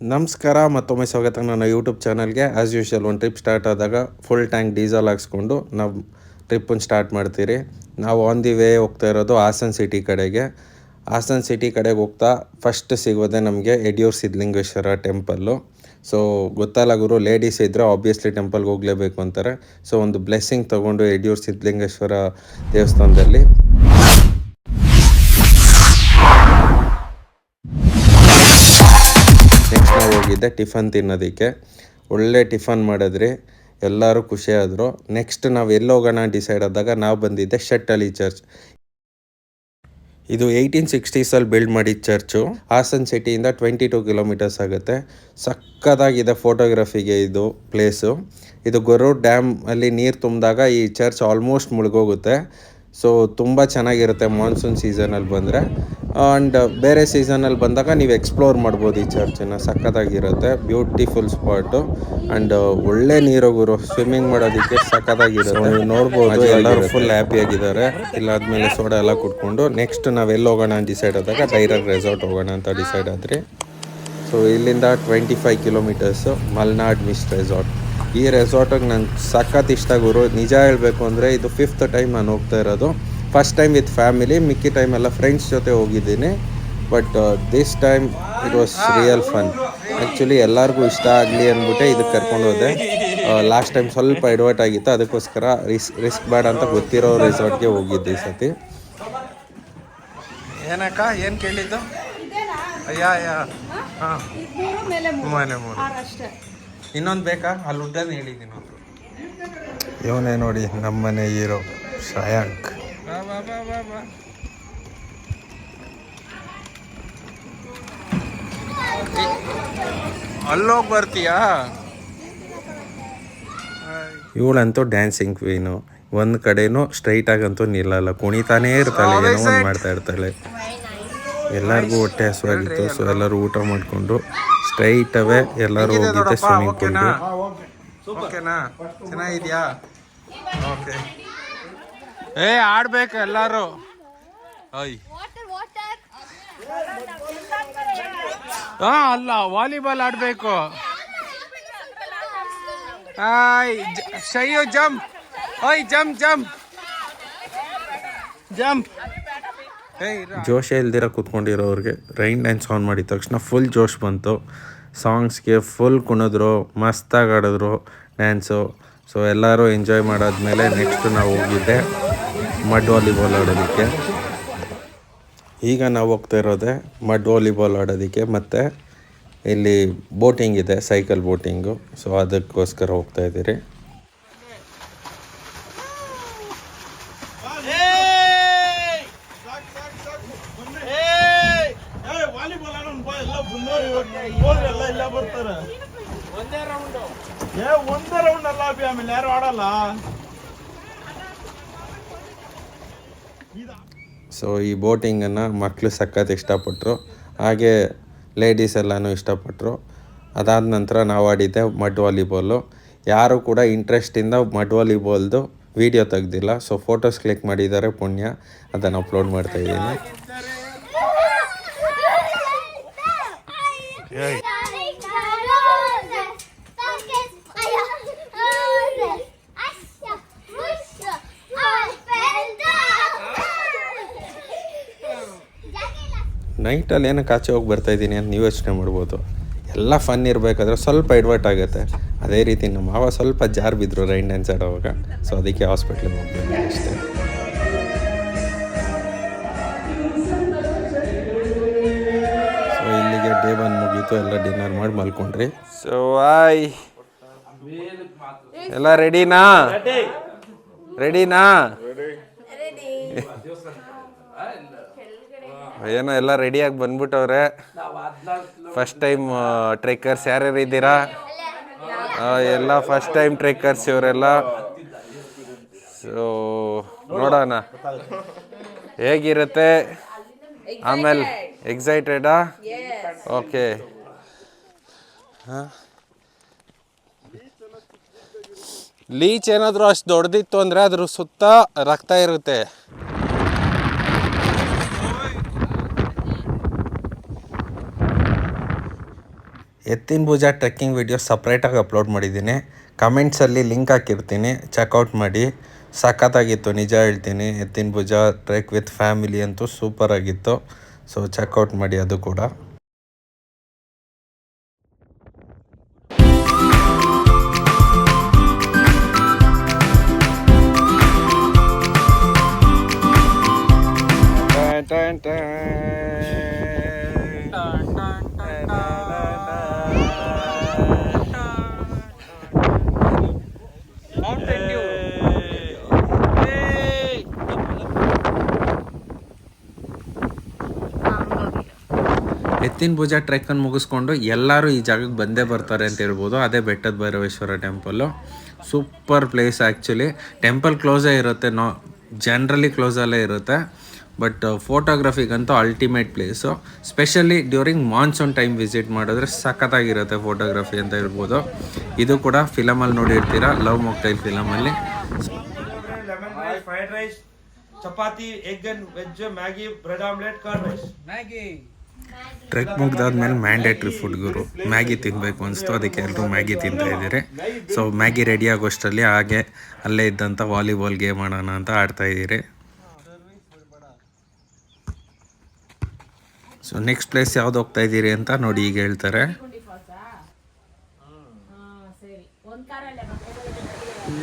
ನಮಸ್ಕಾರ, ಮತ್ತೊಮ್ಮೆ ಸ್ವಾಗತ ನನ್ನ ಯೂಟ್ಯೂಬ್ ಚಾನಲ್ಗೆ. ಆ್ಯಸ್ ಯೂಶುವಲ್ ಒಂದು ಟ್ರಿಪ್ ಸ್ಟಾರ್ಟ್ ಆದಾಗ ಫುಲ್ ಟ್ಯಾಂಕ್ ಡೀಸೆಲ್ ಹಾಕ್ಸ್ಕೊಂಡು ನಾವು ಟ್ರಿಪ್ಪನ್ನು ಸ್ಟಾರ್ಟ್ ಮಾಡ್ತೀರಿ. ನಾವು ಆನ್ ದಿ ವೇ ಹೋಗ್ತಾ ಇರೋದು ಹಾಸನ ಸಿಟಿ ಕಡೆಗೆ. ಹಾಸನ ಸಿಟಿ ಕಡೆಗೆ ಹೋಗ್ತಾ ಫಸ್ಟ್ ಸಿಗೋದೆ ನಮಗೆ ಯಡಿಯೂರು ಸಿದ್ಧಲಿಂಗೇಶ್ವರ ಟೆಂಪಲ್ಲು. ಸೊ ಗೊತ್ತಲ್ಲ ಗುರು, ಲೇಡೀಸ್ ಇದ್ದರೆ ಆಬ್ವಿಯಸ್ಲಿ ಟೆಂಪಲ್ಗೆ ಹೋಗಲೇಬೇಕು ಅಂತಾರೆ. ಸೊ ಒಂದು ಬ್ಲೆಸ್ಸಿಂಗ್ ತೊಗೊಂಡು ಯಡಿಯೂರು ಸಿದ್ಧಲಿಂಗೇಶ್ವರ ದೇವಸ್ಥಾನದಲ್ಲಿ ನೆಕ್ಸ್ಟ್ ನಾವು ಹೋಗಿದ್ದೆ ಟಿಫನ್ ತಿನ್ನೋದಕ್ಕೆ. ಒಳ್ಳೆ ಟಿಫನ್ ಮಾಡಿದ್ರಿ, ಎಲ್ಲರೂ ಖುಷಿಯಾದರು. ನೆಕ್ಸ್ಟ್ ನಾವು ಎಲ್ಲಿ ಹೋಗೋಣ ಡಿಸೈಡ್ ಆದಾಗ ನಾವು ಬಂದಿದ್ದೆ ಶೆಟ್ಟಳ್ಳಿ ಚರ್ಚ್. ಇದು 1860s ಬಿಲ್ಡ್ ಮಾಡಿದ ಚರ್ಚು. ಹಾಸನ ಸಿಟಿಯಿಂದ 22 ಕಿಲೋಮೀಟರ್ಸ್ ಆಗುತ್ತೆ. ಸಕ್ಕತ್ತಾಗಿದೆ ಫೋಟೋಗ್ರಫಿಗೆ ಇದು ಪ್ಲೇಸು. ಇದು ಗೊರೂರು ಡ್ಯಾಮ್ ಅಲ್ಲಿ ನೀರು ತುಂಬಿದಾಗ ಈ ಚರ್ಚ್ ಆಲ್ಮೋಸ್ಟ್ ಮುಳುಗೋಗುತ್ತೆ. ಸೊ ತುಂಬ ಚೆನ್ನಾಗಿರುತ್ತೆ ಮಾನ್ಸೂನ್ ಸೀಸನಲ್ಲಿ ಬಂದರೆ. ಆ್ಯಂಡ್ ಬೇರೆ ಸೀಸನಲ್ಲಿ ಬಂದಾಗ ನೀವು ಎಕ್ಸ್ಪ್ಲೋರ್ ಮಾಡ್ಬೋದು ಈ ಚರ್ಚನ್ನು. ಸಕ್ಕತ್ತಾಗಿರುತ್ತೆ, ಬ್ಯೂಟಿಫುಲ್ ಸ್ಪಾಟು. ಆ್ಯಂಡ್ ಒಳ್ಳೆ ನೀರು ಗುರು, ಸ್ವಿಮ್ಮಿಂಗ್ ಮಾಡೋದಕ್ಕೆ ಸಕ್ಕತ್ತಾಗಿರುತ್ತೆ. ನೀವು ನೋಡ್ಬೋದು ಎಲ್ಲರೂ ಫುಲ್ ಹ್ಯಾಪಿಯಾಗಿದ್ದಾರೆ. ಇಲ್ಲಾದ್ಮೇಲೆ ಸೋಡಾ ಎಲ್ಲ ಕುಟ್ಕೊಂಡು ನೆಕ್ಸ್ಟ್ ನಾವು ಎಲ್ಲಿ ಹೋಗೋಣ ಅಂತ ಡಿಸೈಡ್ ಆದಾಗ ಡೈರೆಕ್ಟ್ ರೆಸಾರ್ಟ್ ಹೋಗೋಣ ಅಂತ ಡಿಸೈಡ್ ಆದ್ರಿ. ಸೊ ಇಲ್ಲಿಂದ 25 ಕಿಲೋಮೀಟರ್ಸು ಮಲ್ನಾಡ್ ಮಿಸ್ಟ್ ರೆಸಾರ್ಟ್. ಈ ರೆಸಾರ್ಟಿಗೆ ನಂಗೆ ಸಖತ್ ಇಷ್ಟ ಗುರು. ನಿಜ ಹೇಳಬೇಕು ಅಂದರೆ ಇದು 5th ಟೈಮ್ ನಾನು ಹೋಗ್ತಾ ಇರೋದು. First time with family, Mickey time ಎಲ್ಲ ಫ್ರೆಂಡ್ಸ್ ಜೊತೆ ಹೋಗಿದ್ದೀನಿ. But this time it was real fun. Actually ಎಲ್ಲರಿಗೂ ಇಷ್ಟ ಆಗಲಿ ಅಂದ್ಬಿಟ್ಟೆ ಇದಕ್ಕೆ ಕರ್ಕೊಂಡು ಹೋದೆ. ಲಾಸ್ಟ್ ಟೈಮ್ ಸ್ವಲ್ಪ ಎಡವಟ್ ಆಗಿತ್ತು, ಅದಕ್ಕೋಸ್ಕರ ರಿಸ್ಕ್ ಬೇಡ ಅಂತ ಗೊತ್ತಿರೋ ರೆಸಾರ್ಟ್ಗೆ ಹೋಗಿದ್ದೆ ಈ ಸತಿ. ಏನಕ್ಕ ಏನು ಕೇಳಿದ್ದು? ಹಾಂ, ಮನೆ ಇನ್ನೊಂದು ಬೇಕಾ? ಅಲ್ಲಿ ಉದ್ದನೇ ಹೇಳಿದ್ದೀನಿ ಒಂದು. ಇವನೇ ನೋಡಿ ನಮ್ಮನೆ ಹೀರೋ ಶ್ರೇಯಾಂಕ್. ಅಲ್ಲೋಗಿ ಬರ್ತೀಯಾ? ಇವಳಂತೂ ಡ್ಯಾನ್ಸಿಂಗ್ ಕ್ವೀನು. ಒಂದು ಕಡೆನೂ ಸ್ಟ್ರೈಟಾಗಂತೂ ನಿಲ್ಲಲ್ಲ, ಕುಣಿತಾನೇ ಇರ್ತಾಳೆ, ಏನೋ ಒಂದು ಮಾಡ್ತಾ ಇರ್ತಾಳೆ. ಎಲ್ಲರಿಗೂ ಹೊಟ್ಟೆ ಹಸುವಾಗಿತ್ತು. ಸೊ ಎಲ್ಲರೂ ಊಟ ಮಾಡಿಕೊಂಡು ಸ್ಟ್ರೈಟ್ ಅವೇ ಎಲ್ಲರೂ ಹೋಗಿದ್ದೆ ಸ್ವಿಮ್ಮಿಂಗ್ ಪೂಲ್ಗೆ. ಓಕೆನಾ? ಚೆನ್ನಾಗಿದ್ಯಾ? ಓಕೆ. ಆಡ್ಬೇಕು ಎಲ್ಲರೂ. ಅಲ್ಲ, ವಾಲಿಬಾಲ್ ಆಡ್ಬೇಕು. ಶಯ್ಯು ಜಂಪ್. Jump jump jump. ಜೋಶೇ ಇಲ್ದಿರ ಕೂತ್ಕೊಂಡಿರೋರಿಗೆ ರೈನ್ ಡ್ಯಾನ್ಸ್ ಆನ್ ಮಾಡಿದ ತಕ್ಷಣ ಫುಲ್ ಜೋಶ್ ಬಂತು. ಸಾಂಗ್ಸ್ಗೆ ಫುಲ್ ಕುಣಿದ್ರು, ಮಸ್ತಾಗಿ ಆಡಿದ್ರು ಡ್ಯಾನ್ಸು. ಸೊ ಎಲ್ಲರೂ ಎಂಜಾಯ್ ಮಾಡಾದ್ಮೇಲೆ ನೆಕ್ಸ್ಟ್ ನಾವು ಹೋಗಿದ್ದೆ ಮಡ್ ವಾಲಿಬಾಲ್ ಆಡೋದಕ್ಕೆ. ಈಗ ನಾವು ಹೋಗ್ತಾ ಇರೋದೆ ಮಡ್ ವಾಲಿಬಾಲ್ ಆಡೋದಕ್ಕೆ. ಮತ್ತು ಇಲ್ಲಿ ಬೋಟಿಂಗ್ ಇದೆ, ಸೈಕಲ್ ಬೋಟಿಂಗು. ಸೊ ಅದಕ್ಕೋಸ್ಕರ ಹೋಗ್ತಾ ಇದ್ದೀರಿ. ಸೊ ಈ ಬೋಟಿಂಗನ್ನು ಮಕ್ಕಳು ಸಖತ್ ಇಷ್ಟಪಟ್ಟರು, ಹಾಗೆ ಲೇಡೀಸ್ ಎಲ್ಲನೂ ಇಷ್ಟಪಟ್ಟರು. ಅದಾದ ನಂತರ ನಾವು ಆಡಿದ್ದೆ ಮಡ್ ವಾಲಿಬಾಲು. ಯಾರೂ ಕೂಡ ಇಂಟ್ರೆಸ್ಟಿಂದ ಮಡ್ ವಾಲಿಬಾಲ್ದು ವೀಡಿಯೋ ತೆಗ್ದಿಲ್ಲ. ಸೊ ಫೋಟೋಸ್ ಕ್ಲಿಕ್ ಮಾಡಿದ್ದಾರೆ, ಪುಣ್ಯ. ಅದನ್ನು ಅಪ್ಲೋಡ್ ಮಾಡ್ತಾಯಿದ್ದೀನಿ. ನೈಟಲ್ಲಿ ಏನಕ್ಕೆ ಆಚೆ ಹೋಗಿ ಬರ್ತಾಯಿದ್ದೀನಿ ಅಂತ ನೀವು ಯೋಚನೆ ಮಾಡ್ಬೋದು. ಎಲ್ಲ ಫನ್ ಇರಬೇಕಾದ್ರೆ ಸ್ವಲ್ಪ ಎಡ್ವರ್ಟ್ ಆಗುತ್ತೆ. ಅದೇ ರೀತಿ ನಮ್ಮ ಮಾವ ಸ್ವಲ್ಪ ಜಾರ್ ಬಿದ್ದರು ರೈನ್ ಡ್ಯಾನ್ಸ್ ಆಡೋವಾಗ. ಸೊ ಅದಕ್ಕೆ ಹಾಸ್ಪಿಟ್ಲಿಗೆ ಹೋಗ್ತೀನಿ ಅಷ್ಟೇ. ಸೊ ಇಲ್ಲಿಗೆ ಡೇ 1 ಮುಗೀತು. ಎಲ್ಲ ಡಿನ್ನರ್ ಮಾಡಿ ಮಲ್ಕೊಂಡ್ರಿ. ಸೊ ಎಲ್ಲ ರೆಡಿನಾ? ಏನೋ ಎಲ್ಲ ರೆಡಿಯಾಗಿ ಬಂದ್ಬಿಟ್ಟವ್ರೆ. ಫಸ್ಟ್ ಟೈಮ್ ಟ್ರೆಕ್ಕರ್ಸ್ ಯಾರ್ಯಾರು ಇದ್ದೀರಾ? ಎಲ್ಲ ಫಸ್ಟ್ ಟೈಮ್ ಟ್ರೆಕ್ಕರ್ಸ್ ಇವರೆಲ್ಲ. ಸೊ ನೋಡೋಣ ಹೇಗಿರುತ್ತೆ. ಆಮೇಲೆ ಎಕ್ಸೈಟೆಡಾ? ಓಕೆ. ಲೀಚ್ ಏನಾದರೂ ಅಷ್ಟು ದೊಡ್ಡದಿತ್ತು ಅಂದರೆ ಅದ್ರ ಸುತ್ತ ರಕ್ತ ಇರುತ್ತೆ. ಎತ್ತಿನ ಭುಜ ಟ್ರೆಕ್ಕಿಂಗ್ ವಿಡಿಯೋ ಸಪ್ರೇಟಾಗಿ ಅಪ್ಲೋಡ್ ಮಾಡಿದ್ದೀನಿ. ಕಮೆಂಟ್ಸಲ್ಲಿ ಲಿಂಕ್ ಹಾಕಿರ್ತೀನಿ, ಚೆಕ್ಔಟ್ ಮಾಡಿ. ಸಖತ್ತಾಗಿತ್ತು, ನಿಜ ಹೇಳ್ತೀನಿ. ಎತ್ತಿನ ಭುಜ ಟ್ರೆಕ್ ವಿತ್ ಫ್ಯಾಮಿಲಿ ಅಂತೂ ಸೂಪರಾಗಿತ್ತು. ಸೊ ಚೆಕ್ಔಟ್ ಮಾಡಿ ಅದು ಕೂಡ. ಎತ್ತಿನ ಭುಜ ಟ್ರೆಕ್ಕನ್ನು ಮುಗಿಸ್ಕೊಂಡು ಎಲ್ಲರೂ ಈ ಜಾಗಕ್ಕೆ ಬಂದೇ ಬರ್ತಾರೆ ಅಂತ ಹೇಳ್ಬೋದು. ಅದೇ ಬೆಟ್ಟದ Bhairaveshwara temple. Super place actually. Temple ಕ್ಲೋಸೇ ಇರುತ್ತೆ, ಜನರಲಿ ಕ್ಲೋಸಲ್ಲೇ ಇರುತ್ತೆ. ಬಟ್ ಫೋಟೋಗ್ರಫಿಗಂತೂ ultimate place. Specially during monsoon time visit ಮಾಡಿದ್ರೆ ಸಖತ್ತಾಗಿರುತ್ತೆ ಫೋಟೋಗ್ರಫಿ ಅಂತ ಹೇಳ್ಬೋದು. ಇದು ಕೂಡ ಫಿಲಮಲ್ಲಿ ನೋಡಿರ್ತೀರ, ಲವ್ ಮೊಕ್ಟೈಲ್ ಫಿಲಮಲ್ಲಿ. Fried rice, chapati, egg and veg, Maggi, bread omelette, curd rice. Trek ಮುಗ್ದಾದ್ಮೇಲೆ ಮ್ಯಾಂಡೇಟ್ರಿ ಫುಡ್ ಗುರು ಮ್ಯಾಗಿ ತಿನ್ನಬೇಕು ಅನಿಸ್ತು, ಅದಕ್ಕೆ ಎಲ್ಲರೂ ಮ್ಯಾಗಿ ತಿಂತಾ ಇದ್ದೀರಿ. ಸೊ ಮ್ಯಾಗಿ ರೆಡಿ ಆಗೋಷ್ಟರಲ್ಲಿ ಹಾಗೆ ಅಲ್ಲೇ ಇದ್ದಂಥ ವಾಲಿಬಾಲ್ ಗೇಮ್ ಆಡೋಣ ಅಂತ ಆಡ್ತಾ ಇದ್ದೀರಿ. ಸೊ ನೆಕ್ಸ್ಟ್ ಪ್ಲೇಸ್ ಯಾವ್ದು ಹೋಗ್ತಾ ಇದ್ದೀರಿ ಅಂತ ನೋಡಿ ಈಗ ಹೇಳ್ತಾರೆ.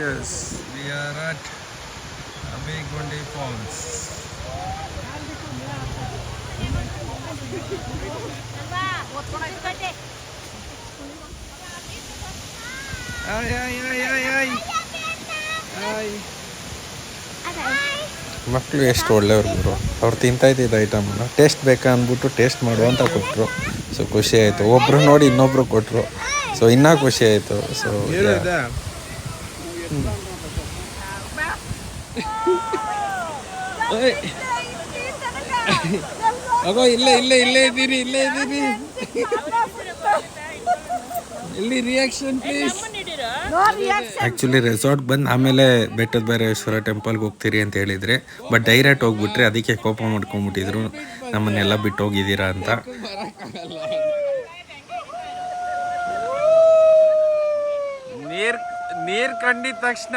Yes, we are at Abigundi Falls. ಮಕ್ಕಳು ಎಷ್ಟು ಒಳ್ಳೆಯವ್ರು ಗುರು, ಅವ್ರು ತಿಂತಾ ಇದ್ದಿದ್ದು ಐಟಮ್ನ ಟೇಸ್ಟ್ ಬೇಕಾ ಅಂದ್ಬಿಟ್ಟು ಟೇಸ್ಟ್ ಮಾಡು ಅಂತ ಕೊಟ್ಟರು. ಸೊ ಖುಷಿ ಆಯಿತು. ಒಬ್ಬರು ನೋಡಿ ಇನ್ನೊಬ್ರು ಕೊಟ್ಟರು, ಸೊ ಇನ್ನೂ ಖುಷಿ ಆಯಿತು. ಸೊ ಅಗೋ ಇಲ್ಲೇ ಇದ್ದೀರಿ ಇಲ್ಲಿ ರಿಯಾಕ್ಷನ್ ಪ್ಲೀಸ್. ಆ್ಯಕ್ಚುಲಿ ರೆಸಾರ್ಟ್ ಬಂದು ಆಮೇಲೆ ಬೆಟ್ಟದ ಭೈರವೇಶ್ವರ ಟೆಂಪಲ್ಗೆ ಹೋಗ್ತೀರಿ ಅಂತ ಹೇಳಿದರೆ, ಬಟ್ ಡೈರೆಕ್ಟ್ ಹೋಗ್ಬಿಟ್ರೆ ಅದಕ್ಕೆ ಕೋಪ ಮಾಡ್ಕೊಂಬಿಟ್ಟಿದ್ರು, ನಮ್ಮನ್ನೆಲ್ಲ ಬಿಟ್ಟು ಹೋಗಿದ್ದೀರಾ ಅಂತ. ನೀರ್ ಕಂಡಿದ ತಕ್ಷಣ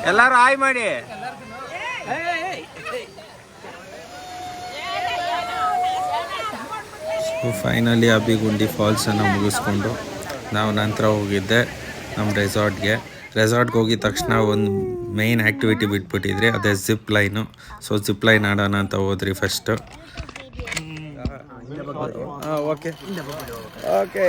ಎಲ್ಲಾರು ಆಯ್ ಮಾಡಿ. ಫೈನಲಿ ಅಬ್ಬಿಗುಂಡಿ ಫಾಲ್ಸನ್ನು ಮುಗಿಸ್ಕೊಂಡು ನಾವು ನಂತರ ಹೋಗಿದ್ದೆ ನಮ್ಮ ರೆಸಾರ್ಟ್ಗೆ ಹೋಗಿದ ತಕ್ಷಣ ಒಂದು ಮೇಯ್ನ್ ಆ್ಯಕ್ಟಿವಿಟಿ ಬಿಟ್ಬಿಟ್ಟಿದ್ರಿ, ಅದೇ zip line. So zip line ಆಡೋಣ ಅಂತ ಹೋದ್ರಿ ಫಸ್ಟು. ಓಕೆ ಓಕೆ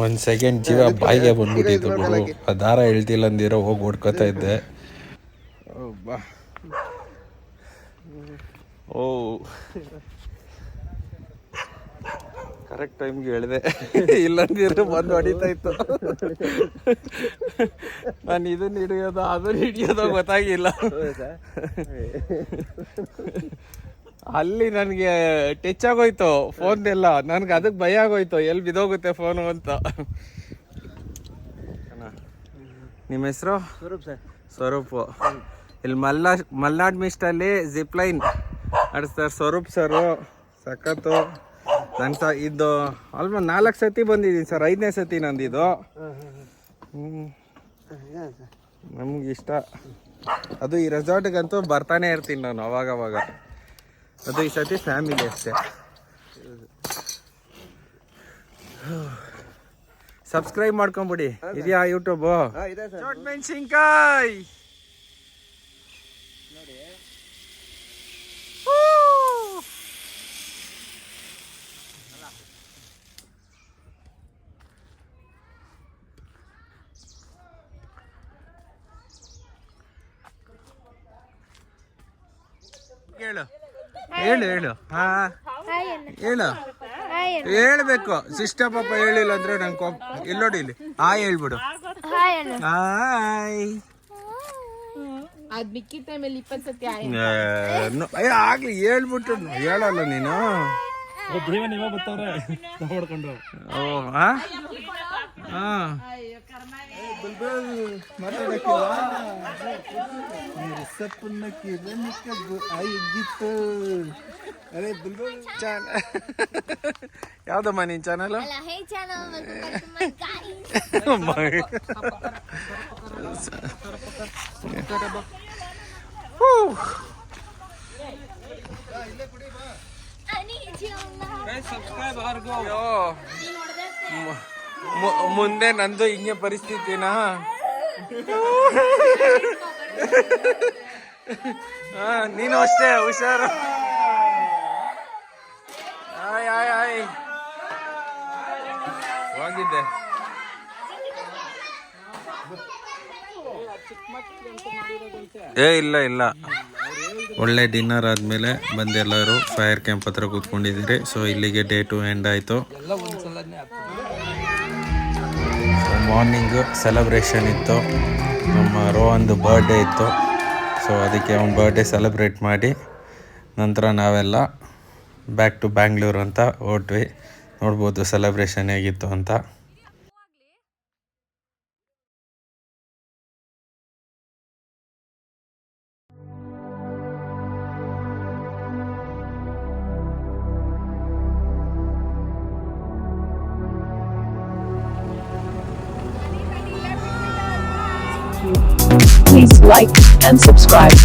ಒಂದು ಸೆಕೆಂಡ್ ಜೀವ ಬಾಯಿಗೆ ಬಂದ್ಬಿಟ್ಟಿತ್ತು ಬಿಡು. ಆ ದಾರ ಹೇಳ್ತಿಲ್ಲ ಅಂದಿರೋ ಹೋಗಿ ಹೊಡ್ಕೋತಾ ಇದ್ದೆ. ಓ ಕರೆಕ್ಟ್ ಟೈಮ್ಗೆ ಹೇಳಿದೆ, ಇಲ್ಲಂದಿರೋ ಬಂದು ಹೊಡಿತಾ ಇತ್ತು. ನಾನು ಇದನ್ನ ಹಿಡಿಯೋದೋ ಗೊತ್ತಾಗಿಲ್ಲ. ಅಲ್ಲಿ ನನಗೆ ಟಚ್ ಆಗೋಯ್ತು ಫೋನ್ ಎಲ್ಲ, ನನ್ಗೆ ಅದಕ್ಕೆ ಭಯ ಆಗೋಯ್ತು, ಎಲ್ಲಿ ಬಿದೋಗುತ್ತೆ ಫೋನು ಅಂತ. ನಿಮ್ಮ ಹೆಸರು? ಸ್ವರೂಪ್. ಇಲ್ಲಿ ಮಲ್ನಾಡ್ ಮಿಸ್ಟಲ್ಲಿ ಜಿಪ್ ಲೈನ್ ಆಡಿಸ್ತಾರೆ ಸ್ವರೂಪ್ ಸರು. ಸಖತ್ತು. ನಾನು ಇದು ಆಲ್ಮೋಸ್ಟ್ 4 ಸತಿ ಬಂದಿದ್ದೀನಿ ಸರ್, 5ನೇ ಸತಿ ನಂದಿದು. ನಮ್ಗೆ ಇಷ್ಟ ಅದು. ಈ ರೆಸಾರ್ಟ್ಗಂತೂ ಬರ್ತಾನೆ ಇರ್ತೀನಿ ನಾನು ಅವಾಗವಾಗ. ಅದು ಈ ಸತಿ ಫ್ಯಾಮಿಲಿ ಅಷ್ಟೇ. ಸಬ್ಸ್ಕ್ರೈಬ್ ಮಾಡ್ಕೊಂಬಿಡಿ. ಇದೆಯಾ ಯೂಟ್ಯೂಬು? ಮೆಣಸಿನ್ಕಾಯಿ ಹೇಳು ಹೇಳು ಹೇಳು ಹಾ ಹೇಳು ಹೇಳ್ಬೇಕು ಸಿಸ್ಟರ್ ಪಾಪ ಹೇಳಿಲ್ಲ ಅಂದ್ರೆ ನಂಗೆ ಇಲ್ಲಿ ನೋಡಿ ಇಲ್ಲಿ ಹಾಯ್ ಹೇಳ್ಬಿಡು ಹಾಯ್ ಅದ್ ಮಿಕ್ಕಿ ಟೈಮಲ್ಲಿ 20 ಸತಿ ಆಗ್ಲಿ ಹೇಳ್ಬಿಟ್ಟು ಹೇಳಲ್ಲ ನೀನು ಓ ಹಾ ಯಾವ್ದಮ್ಮ ನಿನ್ ಚಾನಲ್ ಮುಂದೆ ನಂದು ಹಿಂಗೆ ಪರಿಸ್ಥಿತಿನಾ ನೀನು ಅಷ್ಟೇ ಹುಷಾರು ಆಯ್ ಆಯ್ ಆಯ್ ಹೋಗಿದ್ದೆ ಇಲ್ಲ ಇಲ್ಲ ಒಳ್ಳೆ ಡಿನ್ನರ್ ಆದಮೇಲೆ ಬಂದೆಲ್ಲರೂ ಫೈರ್ ಕ್ಯಾಂಪ್ ಹತ್ರ ಕೂತ್ಕೊಂಡಿದ್ದೀರಿ. ಸೊ ಇಲ್ಲಿಗೆ ಡೇ 2 ಎಂಡ್ ಆಯಿತು. ಸೊ ಮಾರ್ನಿಂಗು ಸೆಲೆಬ್ರೇಷನ್ ಇತ್ತು, ನಮ್ಮ ರೋಹನ್ದು ಬರ್ಡೇ ಇತ್ತು. ಸೊ ಅದಕ್ಕೆ ಅವ್ನ ಬರ್ಡೇ ಸೆಲೆಬ್ರೇಟ್ ಮಾಡಿ ನಂತರ ನಾವೆಲ್ಲ ಬ್ಯಾಕ್ ಟು ಬ್ಯಾಂಗ್ಳೂರು ಅಂತ ಹೊರಟ್ವಿ. ನೋಡ್ಬೋದು ಸೆಲೆಬ್ರೇಷನ್ ಹೇಗಿತ್ತು ಅಂತ. Please like and subscribe.